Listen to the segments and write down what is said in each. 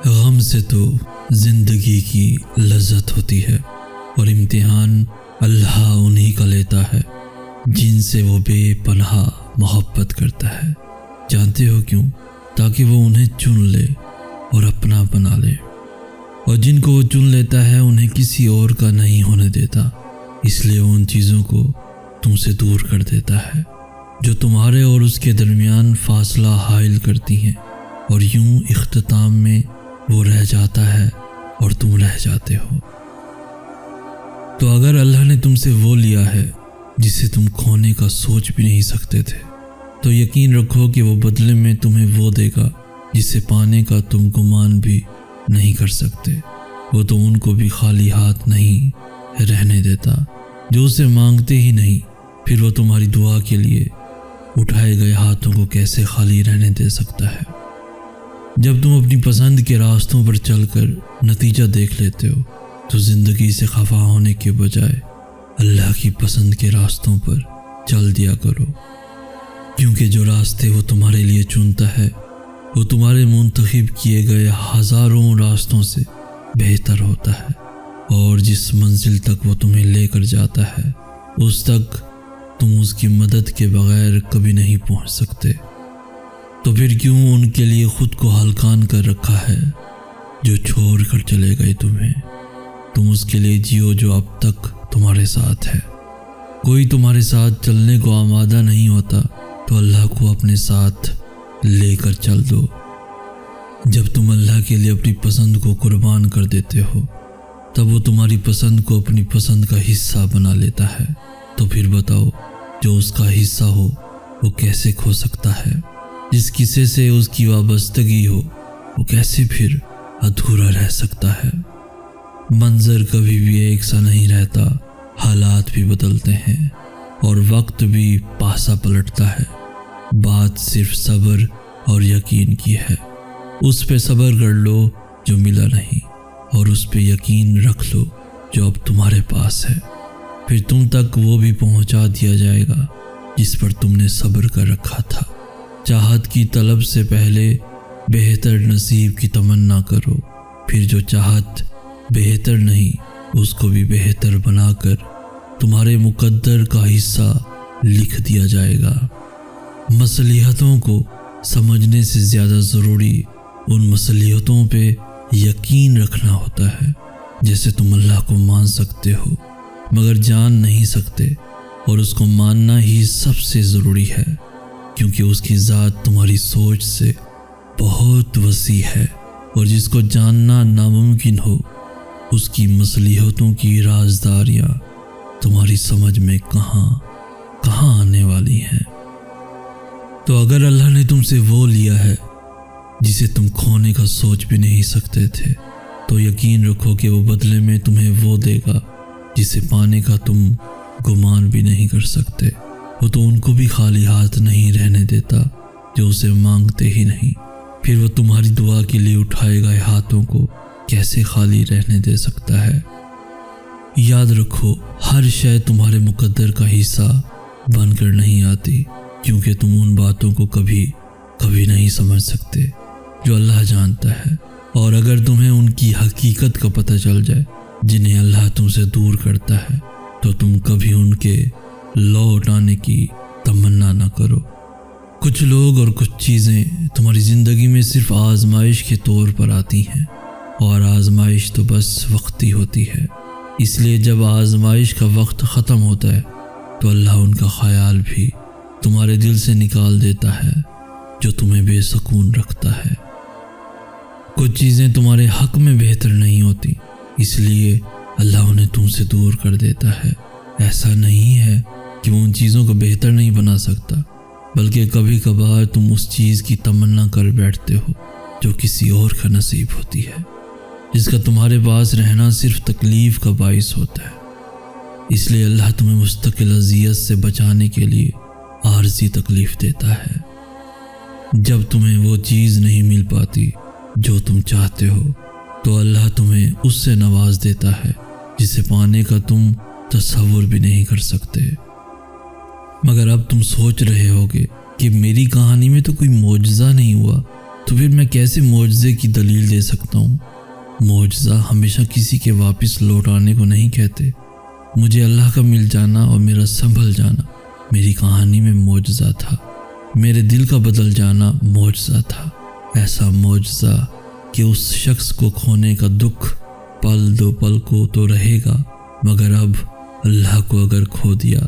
غم سے تو زندگی کی لذت ہوتی ہے، اور امتحان اللہ انہی کا لیتا ہے جن سے وہ بے پناہ محبت کرتا ہے۔ جانتے ہو کیوں؟ تاکہ وہ انہیں چن لے اور اپنا بنا لے، اور جن کو وہ چن لیتا ہے انہیں کسی اور کا نہیں ہونے دیتا، اس لیے وہ ان چیزوں کو تم سے دور کر دیتا ہے جو تمہارے اور اس کے درمیان فاصلہ حائل کرتی ہیں، اور یوں اختتام میں وہ رہ جاتا ہے اور تم رہ جاتے ہو۔ تو اگر اللہ نے تم سے وہ لیا ہے جسے تم کھونے کا سوچ بھی نہیں سکتے تھے، تو یقین رکھو کہ وہ بدلے میں تمہیں وہ دے گا جسے پانے کا تم گمان بھی نہیں کر سکتے۔ وہ تو ان کو بھی خالی ہاتھ نہیں رہنے دیتا جو اسے مانگتے ہی نہیں، پھر وہ تمہاری دعا کے لیے اٹھائے گئے ہاتھوں کو کیسے خالی رہنے دے سکتا ہے؟ جب تم اپنی پسند کے راستوں پر چل کر نتیجہ دیکھ لیتے ہو تو زندگی سے خفا ہونے کے بجائے اللہ کی پسند کے راستوں پر چل دیا کرو، کیونکہ جو راستے وہ تمہارے لیے چنتا ہے وہ تمہارے منتخب کیے گئے ہزاروں راستوں سے بہتر ہوتا ہے، اور جس منزل تک وہ تمہیں لے کر جاتا ہے اس تک تم اس کی مدد کے بغیر کبھی نہیں پہنچ سکتے۔ تو پھر کیوں ان کے لیے خود کو ہلکان کر رکھا ہے جو چھوڑ کر چلے گئے تمہیں؟ تم اس کے لیے جیو جو اب تک تمہارے ساتھ ہے۔ کوئی تمہارے ساتھ چلنے کو آمادہ نہیں ہوتا تو اللہ کو اپنے ساتھ لے کر چل دو۔ جب تم اللہ کے لیے اپنی پسند کو قربان کر دیتے ہو تب وہ تمہاری پسند کو اپنی پسند کا حصہ بنا لیتا ہے۔ تو پھر بتاؤ، جو اس کا حصہ ہو وہ کیسے کھو سکتا ہے؟ جس کسی سے اس کی وابستگی ہو وہ کیسے پھر ادھورا رہ سکتا ہے؟ منظر کبھی بھی ایک سا نہیں رہتا، حالات بھی بدلتے ہیں اور وقت بھی پاسا پلٹتا ہے۔ بات صرف صبر اور یقین کی ہے۔ اس پہ صبر کر لو جو ملا نہیں، اور اس پہ یقین رکھ لو جو اب تمہارے پاس ہے۔ پھر تم تک وہ بھی پہنچا دیا جائے گا جس پر تم نے صبر کر رکھا تھا۔ چاہت کی طلب سے پہلے بہتر نصیب کی تمنا کرو، پھر جو چاہت بہتر نہیں اس کو بھی بہتر بنا کر تمہارے مقدر کا حصہ لکھ دیا جائے گا۔ مصلحتوں کو سمجھنے سے زیادہ ضروری ان مصلحتوں پہ یقین رکھنا ہوتا ہے۔ جیسے تم اللہ کو مان سکتے ہو مگر جان نہیں سکتے، اور اس کو ماننا ہی سب سے ضروری ہے، کیونکہ اس کی ذات تمہاری سوچ سے بہت وسیع ہے، اور جس کو جاننا ناممکن ہو اس کی مصلحتوں کی رازداریاں تمہاری سمجھ میں کہاں آنے والی ہیں۔ تو اگر اللہ نے تم سے وہ لیا ہے جسے تم کھونے کا سوچ بھی نہیں سکتے تھے، تو یقین رکھو کہ وہ بدلے میں تمہیں وہ دے گا جسے پانے کا تم گمان بھی نہیں کر سکتے۔ وہ تو ان کو بھی خالی ہاتھ نہیں رہنے دیتا جو اسے مانگتے ہی نہیں، پھر وہ تمہاری دعا کے لیے اٹھائے گئے ہاتھوں کو کیسے خالی رہنے دے سکتا ہے؟ یاد رکھو، ہر شے تمہارے مقدر کا حصہ بن کر نہیں آتی، کیونکہ تم ان باتوں کو کبھی نہیں سمجھ سکتے جو اللہ جانتا ہے، اور اگر تمہیں ان کی حقیقت کا پتہ چل جائے جنہیں اللہ تم سے دور کرتا ہے تو تم کبھی ان کے لوٹ آنے کی تمنا نہ کرو۔ کچھ لوگ اور کچھ چیزیں تمہاری زندگی میں صرف آزمائش کے طور پر آتی ہیں، اور آزمائش تو بس وقتی ہوتی ہے۔ اس لیے جب آزمائش کا وقت ختم ہوتا ہے تو اللہ ان کا خیال بھی تمہارے دل سے نکال دیتا ہے جو تمہیں بے سکون رکھتا ہے۔ کچھ چیزیں تمہارے حق میں بہتر نہیں ہوتی، اس لیے اللہ انہیں تم سے دور کر دیتا ہے۔ ایسا نہیں ہے کہ وہ ان چیزوں کو بہتر نہیں بنا سکتا، بلکہ کبھی کبھار تم اس چیز کی تمنا کر بیٹھتے ہو جو کسی اور کا نصیب ہوتی ہے، جس کا تمہارے پاس رہنا صرف تکلیف کا باعث ہوتا ہے۔ اس لیے اللہ تمہیں مستقل اذیت سے بچانے کے لیے عارضی تکلیف دیتا ہے۔ جب تمہیں وہ چیز نہیں مل پاتی جو تم چاہتے ہو تو اللہ تمہیں اس سے نواز دیتا ہے جسے پانے کا تم تصور بھی نہیں کر سکتے۔ مگر اب تم سوچ رہے ہوگے کہ میری کہانی میں تو کوئی معجزہ نہیں ہوا، تو پھر میں کیسے معجزے کی دلیل دے سکتا ہوں؟ معجزہ ہمیشہ کسی کے واپس لوٹ آنے کو نہیں کہتے۔ مجھے اللہ کا مل جانا اور میرا سنبھل جانا میری کہانی میں معجزہ تھا۔ میرے دل کا بدل جانا معجزہ تھا، ایسا معجزہ کہ اس شخص کو کھونے کا دکھ پل دو پل کو تو رہے گا، مگر اب اللہ کو اگر کھو دیا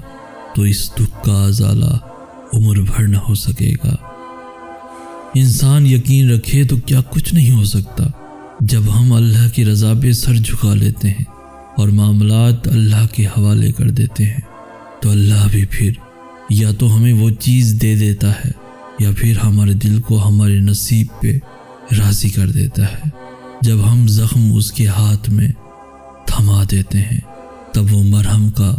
تو اس دکھ کا ازالہ عمر بھر نہ ہو سکے گا۔ انسان یقین رکھے تو کیا کچھ نہیں ہو سکتا۔ جب ہم اللہ کی رضا پہ سر جھکا لیتے ہیں اور معاملات اللہ کے حوالے کر دیتے ہیں تو اللہ بھی پھر یا تو ہمیں وہ چیز دے دیتا ہے یا پھر ہمارے دل کو ہمارے نصیب پہ راضی کر دیتا ہے۔ جب ہم زخم اس کے ہاتھ میں تھما دیتے ہیں تب وہ مرہم کا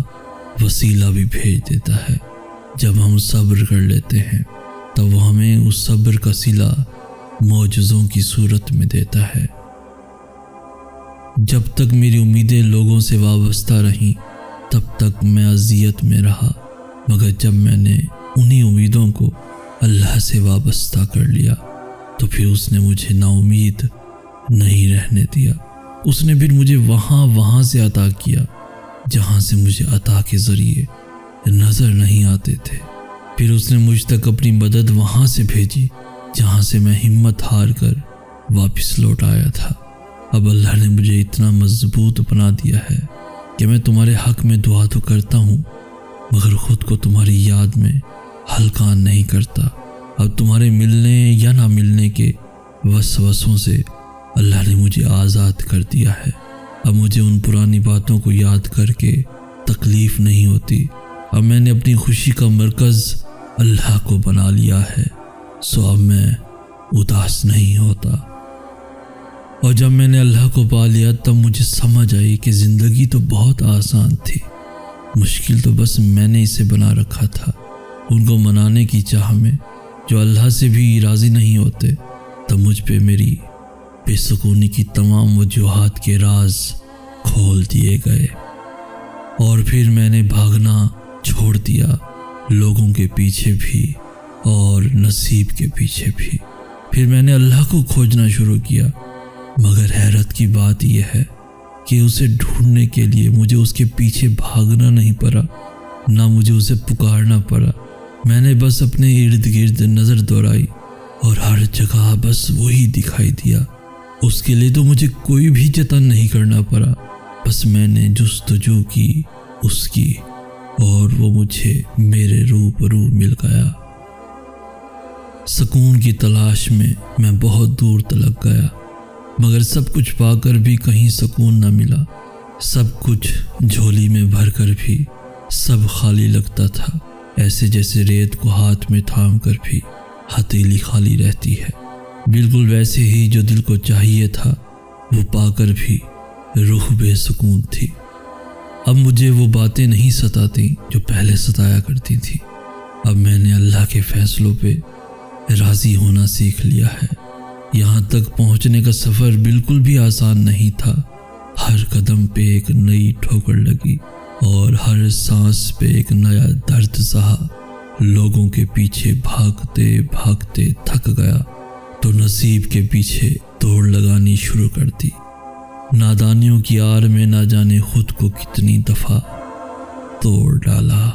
وسیلہ بھی بھیج دیتا ہے۔ جب ہم صبر کر لیتے ہیں تب وہ ہمیں اس صبر کا صلہ معجزوں کی صورت میں دیتا ہے۔ جب تک میری امیدیں لوگوں سے وابستہ رہیں تب تک میں اذیت میں رہا، مگر جب میں نے انہی امیدوں کو اللہ سے وابستہ کر لیا تو پھر اس نے مجھے نا امید نہیں رہنے دیا۔ اس نے پھر مجھے وہاں سے عطا کیا جہاں سے مجھے عطا کے ذریعے نظر نہیں آتے تھے۔ پھر اس نے مجھ تک اپنی مدد وہاں سے بھیجی جہاں سے میں ہمت ہار کر واپس لوٹ آیا تھا۔ اب اللہ نے مجھے اتنا مضبوط بنا دیا ہے کہ میں تمہارے حق میں دعا تو کرتا ہوں مگر خود کو تمہاری یاد میں ہلکا نہیں کرتا۔ اب تمہارے ملنے یا نہ ملنے کے وسوسوں سے اللہ نے مجھے آزاد کر دیا ہے۔ اب مجھے ان پرانی باتوں کو یاد کر کے تکلیف نہیں ہوتی۔ اب میں نے اپنی خوشی کا مرکز اللہ کو بنا لیا ہے، سو اب میں اداس نہیں ہوتا۔ اور جب میں نے اللہ کو پا لیا تب مجھے سمجھ آئی کہ زندگی تو بہت آسان تھی، مشکل تو بس میں نے اسے بنا رکھا تھا۔ ان کو منانے کی چاہ میں جو اللہ سے بھی راضی نہیں ہوتے، تب مجھ پہ میری بے سکونی کی تمام وجوہات کے راز کھول دیے گئے، اور پھر میں نے بھاگنا چھوڑ دیا، لوگوں کے پیچھے بھی اور نصیب کے پیچھے بھی۔ پھر میں نے اللہ کو کھوجنا شروع کیا، مگر حیرت کی بات یہ ہے کہ اسے ڈھونڈنے کے لیے مجھے اس کے پیچھے بھاگنا نہیں پڑا، نہ مجھے اسے پکارنا پڑا۔ میں نے بس اپنے ارد گرد نظر دوڑائی اور ہر جگہ بس وہی دکھائی دیا۔ اس کے لیے تو مجھے کوئی بھی جتن نہیں کرنا پڑا، بس میں نے جستجو کی اس کی اور وہ مجھے میرے روبرو مل گیا۔ سکون کی تلاش میں بہت دور تلک گیا، مگر سب کچھ پا کر بھی کہیں سکون نہ ملا۔ سب کچھ جھولی میں بھر کر بھی سب خالی لگتا تھا، ایسے جیسے ریت کو ہاتھ میں تھام کر بھی ہتھیلی خالی رہتی ہے۔ بالکل ویسے ہی جو دل کو چاہیے تھا وہ پا کر بھی روح بے سکون تھی۔ اب مجھے وہ باتیں نہیں ستاتی جو پہلے ستایا کرتی تھی۔ اب میں نے اللہ کے فیصلوں پہ راضی ہونا سیکھ لیا ہے۔ یہاں تک پہنچنے کا سفر بالکل بھی آسان نہیں تھا۔ ہر قدم پہ ایک نئی ٹھوکر لگی اور ہر سانس پہ ایک نیا درد سہا۔ لوگوں کے پیچھے بھاگتے بھاگتے تھک گیا تو نصیب کے پیچھے دوڑ لگانی شروع کر دی۔ نادانیوں کی آڑ میں نہ جانے خود کو کتنی دفعہ توڑ ڈالا۔